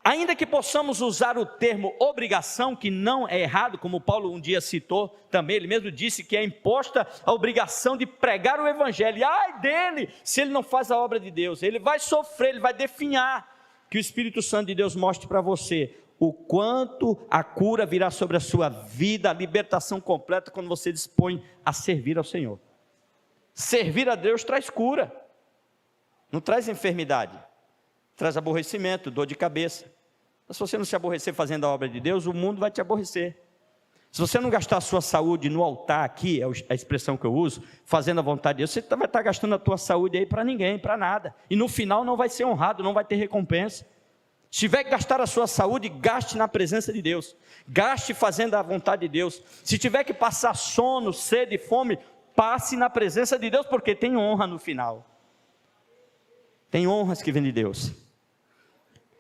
ainda que possamos usar o termo obrigação, que não é errado, como Paulo um dia citou também, ele mesmo disse que é imposta a obrigação de pregar o evangelho, e ai dele, se ele não faz a obra de Deus, ele vai sofrer, ele vai definhar. Que o Espírito Santo de Deus mostre para você o quanto a cura virá sobre a sua vida, a libertação completa, quando você dispõe a servir ao Senhor. Servir a Deus traz cura, não traz enfermidade, traz aborrecimento, dor de cabeça. Mas se você não se aborrecer fazendo a obra de Deus, o mundo vai te aborrecer. Se você não gastar a sua saúde no altar aqui, é a expressão que eu uso, fazendo a vontade de Deus, você vai estar gastando a tua saúde aí para ninguém, para nada, e no final não vai ser honrado, não vai ter recompensa. Se tiver que gastar a sua saúde, gaste na presença de Deus, gaste fazendo a vontade de Deus. Se tiver que passar sono, sede, fome, passe na presença de Deus, porque tem honra no final. Tem honras que vêm de Deus.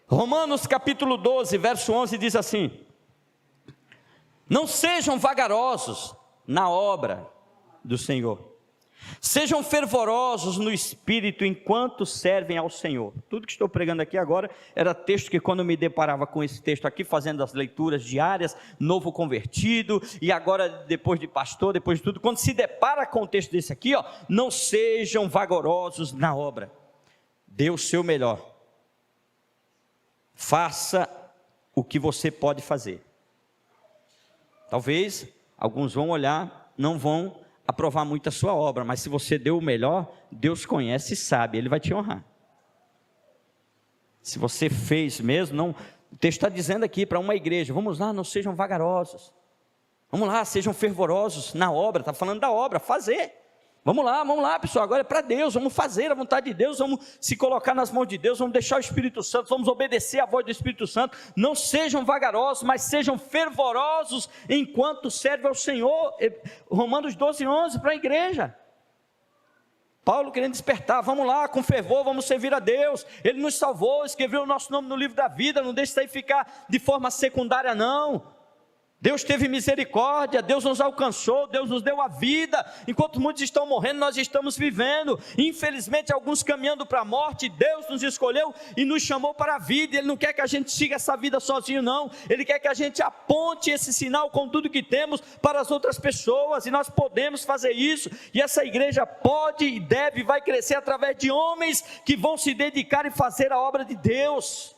Romanos capítulo 12, verso 11 diz assim: não sejam vagarosos na obra do Senhor, sejam fervorosos no Espírito enquanto servem ao Senhor. Tudo que estou pregando aqui agora era texto que, quando eu me deparava com esse texto aqui, fazendo as leituras diárias, novo convertido, e agora depois de pastor, depois de tudo, quando se depara com o texto desse aqui, não sejam vagarosos na obra, dê o seu melhor, faça o que você pode fazer. Talvez alguns vão olhar, não vão aprovar muito a sua obra, mas se você deu o melhor, Deus conhece e sabe, Ele vai te honrar. Se você fez mesmo, não, o texto está dizendo aqui para uma igreja, vamos lá, não sejam vagarosos, vamos lá, sejam fervorosos na obra, está falando da obra, fazer. Vamos lá pessoal, agora é para Deus, vamos fazer a vontade de Deus, vamos se colocar nas mãos de Deus, vamos deixar o Espírito Santo, vamos obedecer a voz do Espírito Santo. Não sejam vagarosos, mas sejam fervorosos enquanto servem ao Senhor. Romanos 12, 11 para a igreja. Paulo querendo despertar, vamos lá com fervor, vamos servir a Deus. Ele nos salvou, escreveu o nosso nome no livro da vida, não deixe isso aí ficar de forma secundária não. Deus teve misericórdia, Deus nos alcançou, Deus nos deu a vida. Enquanto muitos estão morrendo, nós estamos vivendo. Infelizmente, alguns caminhando para a morte. Deus nos escolheu e nos chamou para a vida. Ele não quer que a gente siga essa vida sozinho, não. Ele quer que a gente aponte esse sinal com tudo que temos para as outras pessoas. E nós podemos fazer isso. E essa igreja pode e deve e vai crescer através de homens que vão se dedicar e fazer a obra de Deus.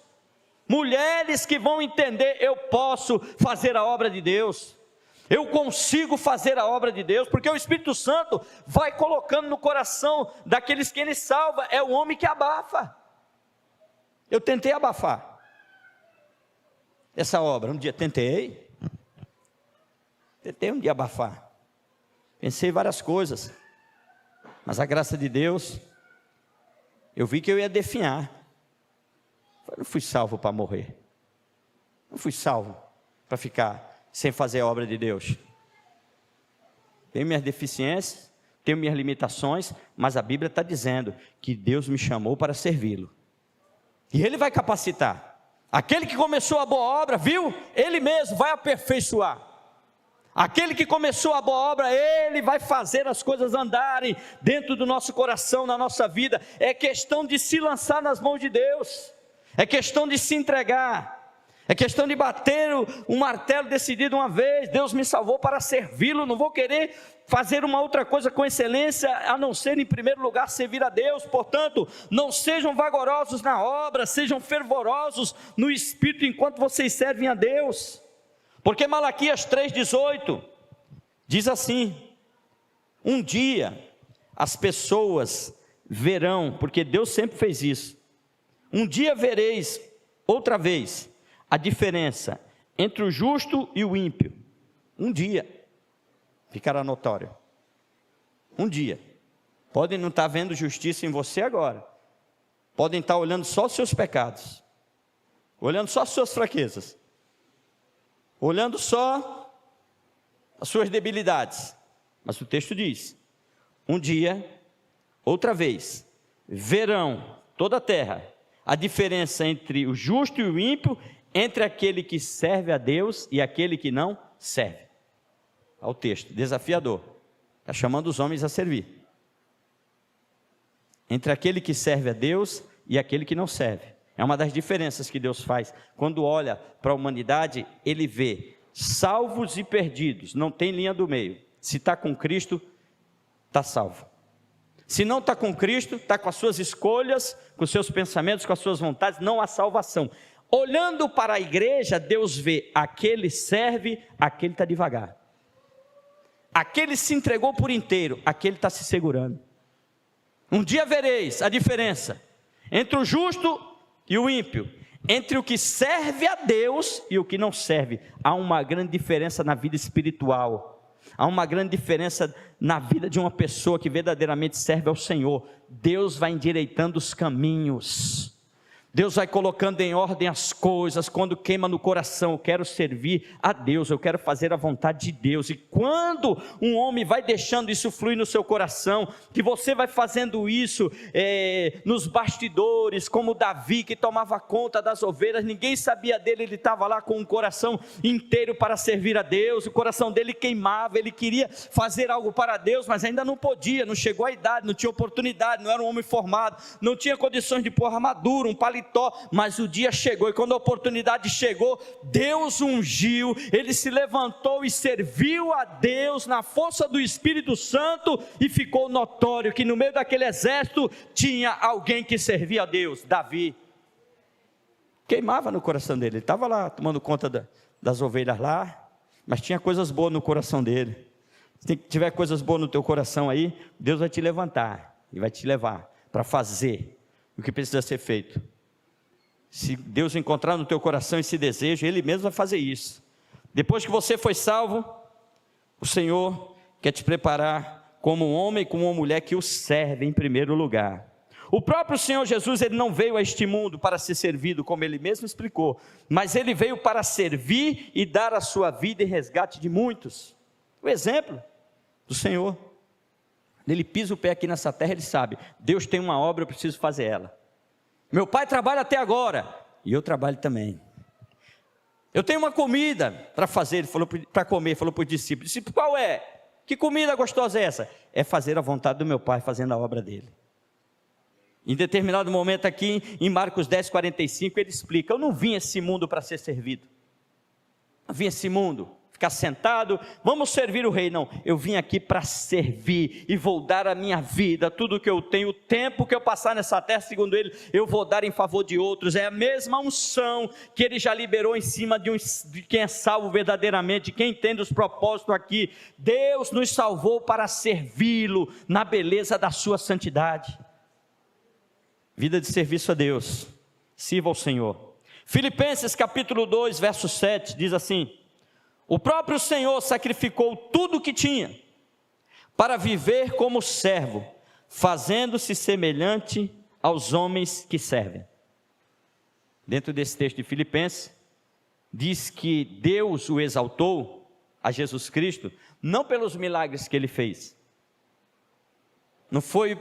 Mulheres que vão entender, eu posso fazer a obra de Deus, eu consigo fazer a obra de Deus, porque o Espírito Santo vai colocando no coração daqueles que Ele salva, é o homem que abafa. Eu tentei abafar essa obra, um dia tentei, Tentei um dia abafar. Pensei em várias coisas. Mas a graça de Deus, eu vi que eu ia definhar. Eu não fui salvo para morrer. Não fui salvo para ficar sem fazer a obra de Deus. Tenho minhas deficiências, tenho minhas limitações, mas a Bíblia está dizendo que Deus me chamou para servi-lo. E Ele vai capacitar. Aquele que começou a boa obra, viu? Ele mesmo vai aperfeiçoar. Aquele que começou a boa obra, Ele vai fazer as coisas andarem dentro do nosso coração, na nossa vida. É questão de se lançar nas mãos de Deus. É questão de se entregar. É questão de bater um martelo decidido uma vez. Deus me salvou para servi-lo. Não vou querer fazer uma outra coisa com excelência, a não ser em primeiro lugar servir a Deus. Portanto, não sejam vagarosos na obra, sejam fervorosos no Espírito enquanto vocês servem a Deus. Porque Malaquias 3,18 diz assim: um dia as pessoas verão, porque Deus sempre fez isso, um dia vereis outra vez a diferença entre o justo e o ímpio. Um dia ficará notório. Um dia. Podem não estar vendo justiça em você agora. Podem estar olhando só os seus pecados, olhando só as suas fraquezas, olhando só as suas debilidades. Mas o texto diz: um dia, outra vez, verão toda a terra a diferença entre o justo e o ímpio, entre aquele que serve a Deus e aquele que não serve. Olha o texto, desafiador. Está chamando os homens a servir. Entre aquele que serve a Deus e aquele que não serve. É uma das diferenças que Deus faz. Quando olha para a humanidade, Ele vê salvos e perdidos. Não tem linha do meio. Se está com Cristo, está salvo. Se não está com Cristo, está com as suas escolhas, com os seus pensamentos, com as suas vontades, não há salvação. Olhando para a igreja, Deus vê: aquele serve, aquele está devagar. Aquele se entregou por inteiro, aquele está se segurando. Um dia vereis a diferença entre o justo e o ímpio, entre o que serve a Deus e o que não serve. Há uma grande diferença na vida espiritual. Há uma grande diferença na vida de uma pessoa que verdadeiramente serve ao Senhor. Deus vai endireitando os caminhos. Deus vai colocando em ordem as coisas. Quando queima no coração: eu quero servir a Deus, eu quero fazer a vontade de Deus. E quando um homem vai deixando isso fluir no seu coração, que você vai fazendo isso nos bastidores, como Davi, que tomava conta das ovelhas, ninguém sabia dele, ele estava lá com o coração inteiro para servir a Deus. O coração dele queimava, ele queria fazer algo para Deus, mas ainda não podia, não chegou a idade, não tinha oportunidade, não era um homem formado, não tinha condições de pôr armadura, um paletó. Mas o dia chegou, e quando a oportunidade chegou, Deus ungiu, ele se levantou e serviu a Deus na força do Espírito Santo, e ficou notório que no meio daquele exército tinha alguém que servia a Deus. Davi. Queimava no coração dele, ele estava lá tomando conta das ovelhas lá, mas tinha coisas boas no coração dele. Se tiver coisas boas no teu coração aí, Deus vai te levantar e vai te levar para fazer o que precisa ser feito. Se Deus encontrar no teu coração esse desejo, Ele mesmo vai fazer isso. Depois que você foi salvo, o Senhor quer te preparar como um homem e como uma mulher que o serve em primeiro lugar. O próprio Senhor Jesus, Ele não veio a este mundo para ser servido, como Ele mesmo explicou, mas Ele veio para servir e dar a sua vida em resgate de muitos. O exemplo do Senhor, Ele pisa o pé aqui nessa terra, Ele sabe: Deus tem uma obra, eu preciso fazer ela. Meu pai trabalha até agora, e eu trabalho também. Eu tenho uma comida para fazer, ele falou para comer, falou para os discípulos: discípulo, qual é? Que comida gostosa é essa? É fazer a vontade do meu pai, fazendo a obra dele. Em determinado momento aqui, em Marcos 10:45, ele explica: eu não vim a esse mundo para ser servido. Eu vim a esse mundo ficar sentado, vamos servir o rei. Não, eu vim aqui para servir, e vou dar a minha vida, tudo que eu tenho, o tempo que eu passar nessa terra, segundo ele, eu vou dar em favor de outros. É a mesma unção que ele já liberou em cima de quem é salvo verdadeiramente, quem entende os propósitos aqui. Deus nos salvou para servi-lo na beleza da sua santidade. Vida de serviço a Deus, sirva ao Senhor. Filipenses capítulo 2, verso 7, diz assim: O próprio Senhor sacrificou tudo o que tinha para viver como servo, fazendo-se semelhante aos homens que servem. Dentro desse texto de Filipenses, diz que Deus o exaltou, a Jesus Cristo, não pelos milagres que ele fez. Não foi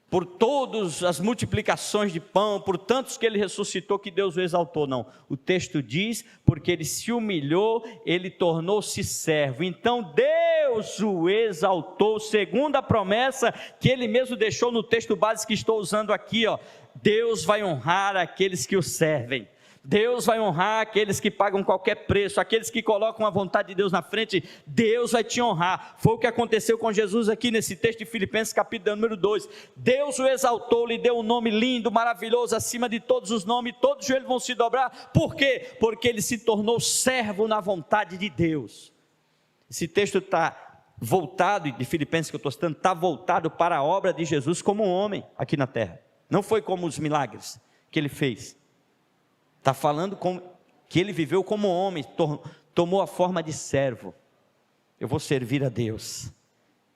por todas as multiplicações de pão, por tantos que ele ressuscitou que Deus o exaltou, não. O texto diz, porque ele se humilhou, ele tornou-se servo. Então Deus o exaltou, segundo a promessa que ele mesmo deixou no texto base que estou usando aqui, ó. Deus vai honrar aqueles que o servem. Deus vai honrar aqueles que pagam qualquer preço, aqueles que colocam a vontade de Deus na frente, Deus vai te honrar. Foi o que aconteceu com Jesus aqui nesse texto de Filipenses capítulo número 2, Deus o exaltou, lhe deu um nome lindo, maravilhoso, acima de todos os nomes, todos os joelhos vão se dobrar. Por quê? Porque ele se tornou servo na vontade de Deus. Esse texto está voltado, de Filipenses que eu estou citando, está voltado para a obra de Jesus como homem aqui na terra, não foi como os milagres que ele fez. Está falando que ele viveu como homem, tomou a forma de servo. Eu vou servir a Deus.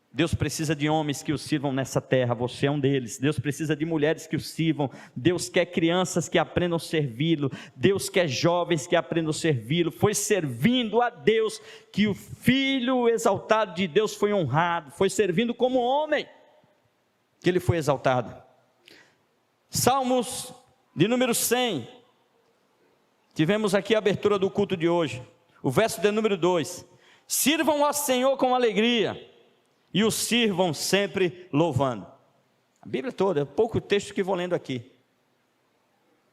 Deus precisa de homens que o sirvam nessa terra, você é um deles. Deus precisa de mulheres que o sirvam. Deus quer crianças que aprendam a servi-lo. Deus quer jovens que aprendam a servi-lo. Foi servindo a Deus que o Filho exaltado de Deus foi honrado. Foi servindo como homem que ele foi exaltado. Salmos de número 100. Tivemos aqui a abertura do culto de hoje, o verso de número 2, sirvam ao Senhor com alegria, e o sirvam sempre louvando. A Bíblia toda, é pouco texto que vou lendo aqui.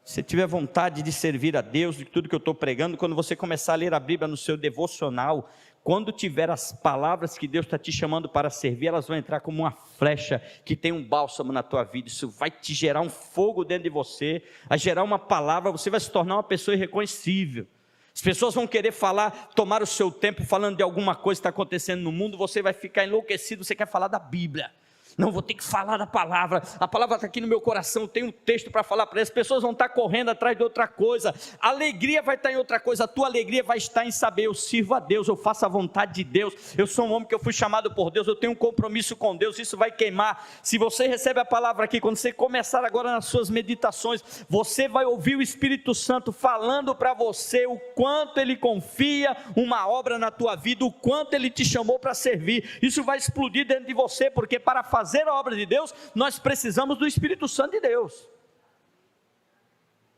Se tiver vontade de servir a Deus, de tudo que eu estou pregando, quando você começar a ler a Bíblia no seu devocional, quando tiver as palavras que Deus está te chamando para servir, elas vão entrar como uma flecha que tem um bálsamo na tua vida. Isso vai te gerar um fogo dentro de você, vai gerar uma palavra, você vai se tornar uma pessoa irreconhecível. As pessoas vão querer falar, tomar o seu tempo falando de alguma coisa que está acontecendo no mundo, você vai ficar enlouquecido, você quer falar da Bíblia. Não, vou ter que falar da palavra, a palavra está aqui no meu coração, tem um texto para falar para elas. As pessoas vão estar correndo atrás de outra coisa, a alegria vai estar em outra coisa, a tua alegria vai estar em saber, eu sirvo a Deus, eu faço a vontade de Deus, eu sou um homem que eu fui chamado por Deus, eu tenho um compromisso com Deus, isso vai queimar. Se você recebe a palavra aqui, quando você começar agora nas suas meditações, você vai ouvir o Espírito Santo falando para você o quanto Ele confia uma obra na tua vida, o quanto Ele te chamou para servir. Isso vai explodir dentro de você, porque para fazer a obra de Deus, nós precisamos do Espírito Santo de Deus.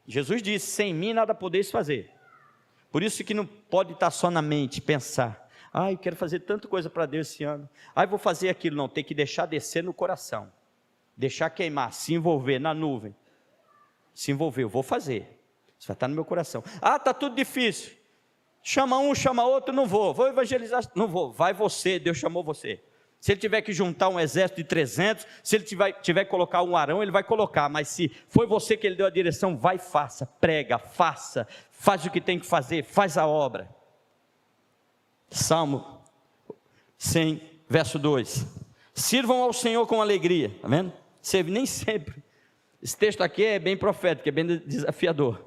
Jesus disse, sem mim nada podeis fazer. Por isso que não pode estar só na mente, pensar, eu quero fazer tanta coisa para Deus esse ano, vou fazer aquilo. Não, tem que deixar descer no coração, deixar queimar, se envolver na nuvem, se envolver, eu vou fazer, isso vai estar no meu coração. Está tudo difícil, chama um, chama outro, não vou evangelizar, não vou, vai você, Deus chamou você. Se ele tiver que juntar um exército de 300, se ele tiver que colocar um Arão, ele vai colocar, mas se foi você que ele deu a direção, vai, faça, prega, faz o que tem que fazer, faz a obra. Salmo 100, verso 2, sirvam ao Senhor com alegria, está vendo? Nem sempre, esse texto aqui é bem profético, é bem desafiador,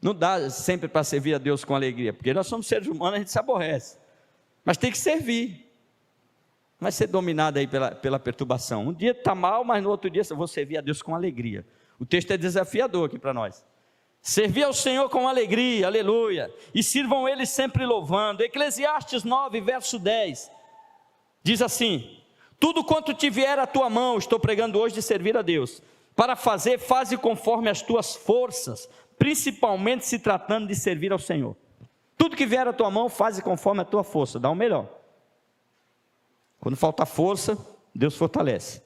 não dá sempre para servir a Deus com alegria, porque nós somos seres humanos, a gente se aborrece, mas tem que servir. Vai ser dominado aí pela perturbação. Um dia está mal, mas no outro dia eu vou servir a Deus com alegria. O texto é desafiador aqui para nós. Servir ao Senhor com alegria, aleluia, e sirvam Ele sempre louvando. Eclesiastes 9, verso 10, diz assim, tudo quanto te vier à tua mão, estou pregando hoje de servir a Deus, para fazer, faze conforme as tuas forças, principalmente se tratando de servir ao Senhor. Tudo que vier à tua mão, faze conforme a tua força, dá o melhor. Quando falta força, Deus fortalece.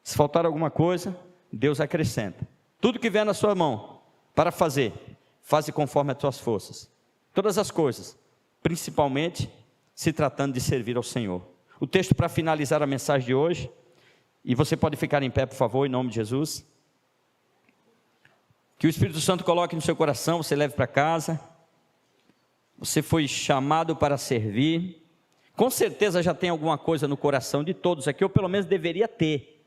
Se faltar alguma coisa, Deus acrescenta. Tudo que vier na sua mão para fazer, faze conforme as tuas forças. Todas as coisas, principalmente se tratando de servir ao Senhor. O texto para finalizar a mensagem de hoje, e você pode ficar em pé, por favor, em nome de Jesus. Que o Espírito Santo coloque no seu coração, você leve para casa. Você foi chamado para servir. Com certeza já tem alguma coisa no coração de todos aqui, ou pelo menos deveria ter.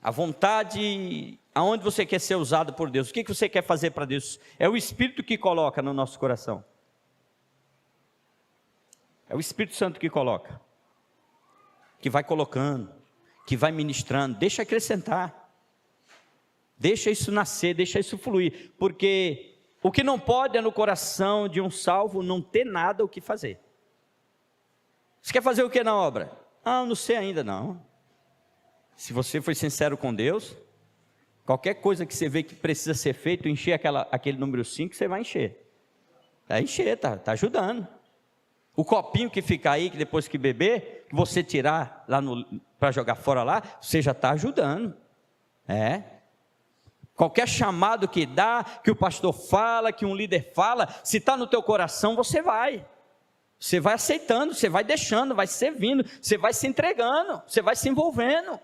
A vontade, aonde você quer ser usado por Deus, o que você quer fazer para Deus, é o Espírito que coloca no nosso coração. É o Espírito Santo que coloca, que vai colocando, que vai ministrando. Deixa acrescentar, deixa isso nascer, deixa isso fluir, porque o que não pode é no coração de um salvo não ter nada o que fazer. Você quer fazer o que na obra? Ah, não sei ainda não. Se você foi sincero com Deus, qualquer coisa que você vê que precisa ser feito, encher aquele número 5, você vai encher. Vai encher, tá ajudando. O copinho que fica aí, que depois que beber, que você tirar lá para jogar fora lá, você já está ajudando. Qualquer chamado que dá, que o pastor fala, que um líder fala, se está no teu coração, você vai. Você vai aceitando, você vai deixando, vai servindo, você vai se entregando, você vai se envolvendo.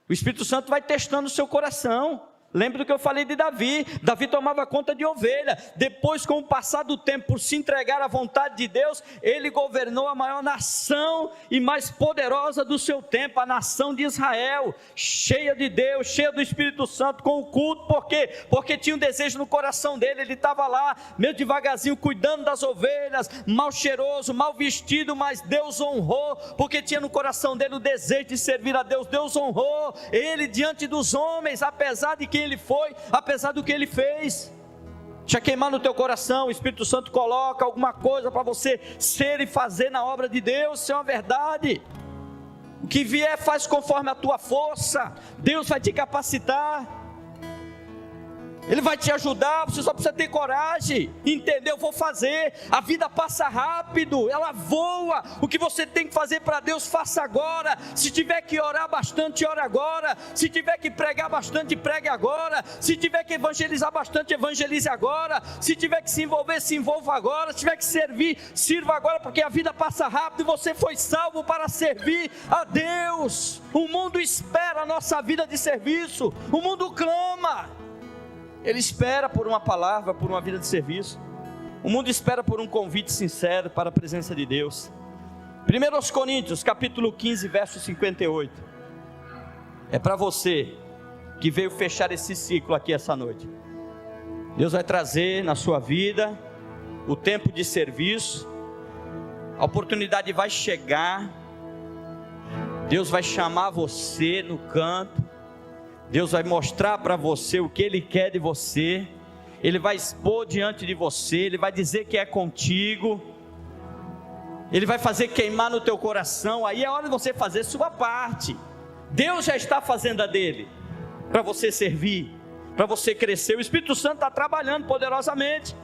O Espírito Santo vai testando o seu coração. Lembra do que eu falei de Davi? Davi tomava conta de ovelha. Depois, com o passar do tempo, por se entregar à vontade de Deus, ele governou a maior nação e mais poderosa do seu tempo, a nação de Israel, cheia de Deus, cheia do Espírito Santo, com o culto. Por quê? Porque tinha um desejo no coração dele. Ele estava lá, meio devagarzinho, cuidando das ovelhas, mal cheiroso, mal vestido, mas Deus honrou, porque tinha no coração dele o desejo de servir a Deus. Deus honrou ele diante dos homens, apesar de quem ele foi, apesar do que ele fez. Já queimar no teu coração, o Espírito Santo coloca alguma coisa para você ser e fazer na obra de Deus. Isso é uma verdade. O que vier, faz conforme a tua força. Deus vai te capacitar, Ele vai te ajudar. Você só precisa ter coragem, entendeu? Eu vou fazer. A vida passa rápido, ela voa. O que você tem que fazer para Deus, faça agora. Se tiver que orar bastante, ore agora. Se tiver que pregar bastante, pregue agora. Se tiver que evangelizar bastante, evangelize agora. Se tiver que se envolver, se envolva agora. Se tiver que servir, sirva agora, porque a vida passa rápido e você foi salvo para servir a Deus. O mundo espera a nossa vida de serviço. O mundo clama. Ele espera por uma palavra, por uma vida de serviço. O mundo espera por um convite sincero para a presença de Deus. 1 Coríntios, capítulo 15, verso 58. É para você que veio fechar esse ciclo aqui essa noite. Deus vai trazer na sua vida o tempo de serviço. A oportunidade vai chegar. Deus vai chamar você no canto. Deus vai mostrar para você o que Ele quer de você. Ele vai expor diante de você. Ele vai dizer que é contigo. Ele vai fazer queimar no teu coração. Aí é hora de você fazer sua parte. Deus já está fazendo a dele, para você servir, para você crescer. O Espírito Santo está trabalhando poderosamente.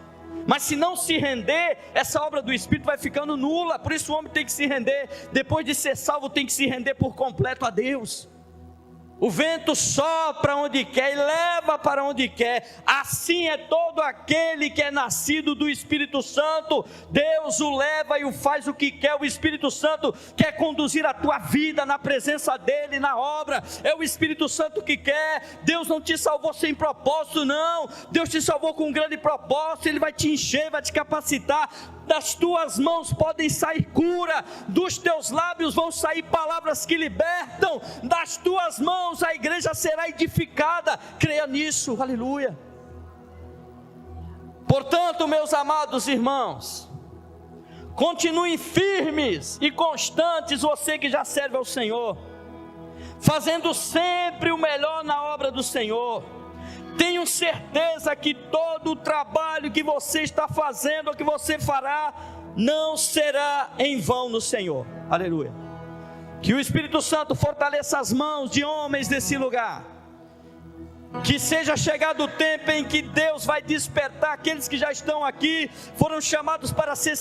Mas se não se render, essa obra do Espírito vai ficando nula. Por isso o homem tem que se render. Depois de ser salvo, tem que se render por completo a Deus. O vento sopra onde quer e leva para onde quer. Assim é todo aquele que é nascido do Espírito Santo. Deus o leva e o faz o que quer. O Espírito Santo quer conduzir a tua vida na presença dEle, na obra. É o Espírito Santo que quer. Deus não te salvou sem propósito, não. Deus te salvou com um grande propósito. Ele vai te encher, vai te capacitar. Das tuas mãos podem sair cura, dos teus lábios vão sair palavras que libertam, das tuas mãos a igreja será edificada. Creia nisso, aleluia. Portanto, meus amados irmãos, continuem firmes e constantes, você que já serve ao Senhor, fazendo sempre o melhor na obra do Senhor. Tenho certeza que todo o trabalho que você está fazendo, ou que você fará, não será em vão no Senhor. Aleluia. Que o Espírito Santo fortaleça as mãos de homens desse lugar. Que seja chegado o tempo em que Deus vai despertar aqueles que já estão aqui, foram chamados para ser